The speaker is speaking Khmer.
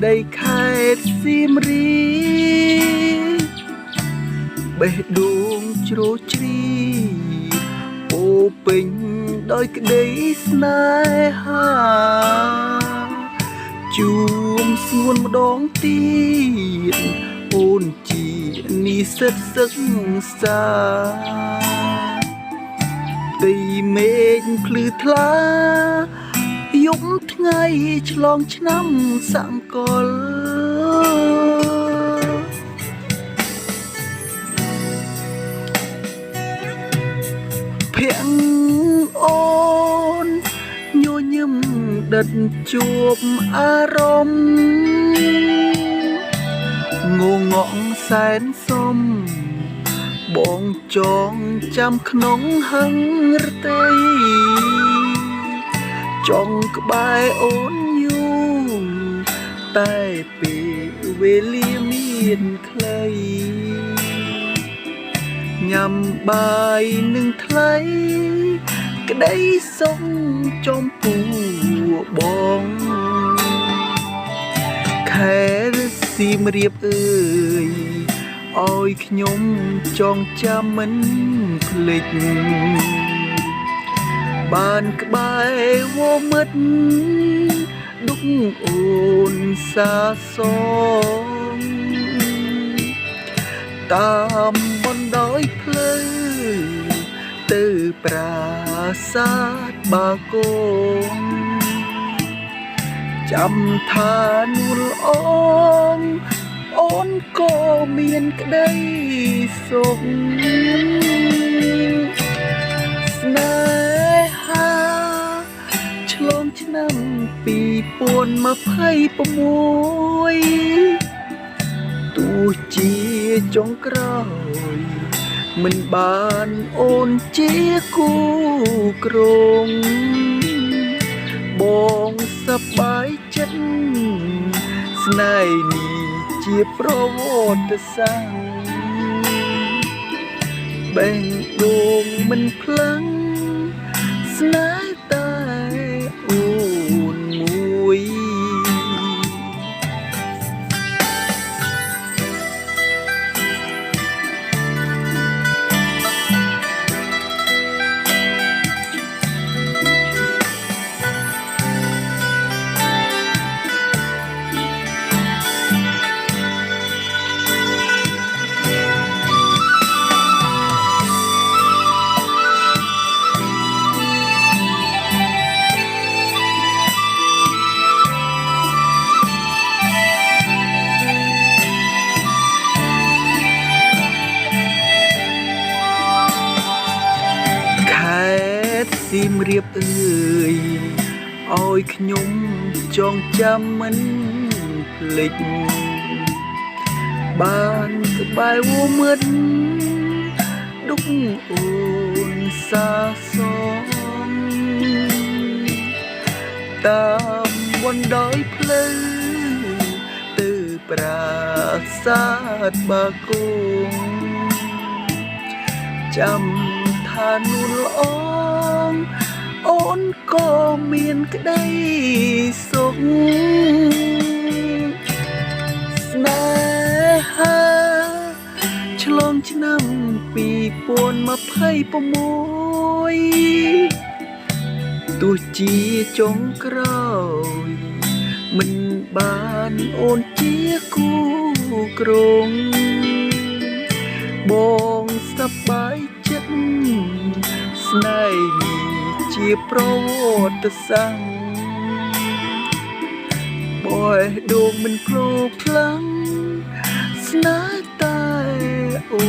ដីខេត្តសៀមរាបបេះដូងជ្រោជ្រីពោពេញដោយក្តីស្នេហាជួមស្ងួនម្ដងទៀតអូនជានិស្សិតសិក្សាទីមេឃភ្លឺថ្លាយប់ថ្ងៃឆ្លងឆ្នាំសង្កលភ័ក្រអូនញញឹមដិតជួបអារម្មណ៍ងងក់សែនសំបងចងចាំក្នុងហឹងរតីចង់ក្បែរអូនយូរតែពេលវេលាមានខ្លីញ៉ាំបាយនឹងថ្លៃក្តីសុំចំពោះបងខេត្តសៀមរាបអើយឲ្យខ្ញុំចងចាំមិនភ្លេចបានក្បែរវមិត្តដុកអូនសាសងតាមបណ្ដោយផ្លូវទៅប្រាសាទបាគងចាំថានួលអងអូនក៏មានក្តីសុខស្នេហាឆ្លងឆ្នាំ2026ទោះជាចុងក្រោយមិនបានអូនជាគូគ្រងបងសប្បាយចិត្តស្នេហ៍នេះជាប្រវត្តិសាស្ត្របេះដូងមិនផ្លាំងស្នេហ៍តែអូនមួយ សៀមរាបអើយឲ្យខ្ញុំចងចាំមិនភ្លេចបានក្បែរវមិត្តដុកអូនសាសងតាមបណ្ដោយផ្លូវទៅប្រាសាទបាគងចាំថានួលអងអូនក៏មានក្តីសុខស្នេហាឆ្លងឆ្នាំ2026ទោះជាចុងក្រោយមិនបានអូនជាគូគ្រងបងសប្បាយចិត្តស្នេហ៍នេះជាប្រវត្តិសាស្ត្របេះដូងមិនព្រោះខ្លាំងស្នេហ៍តែអូ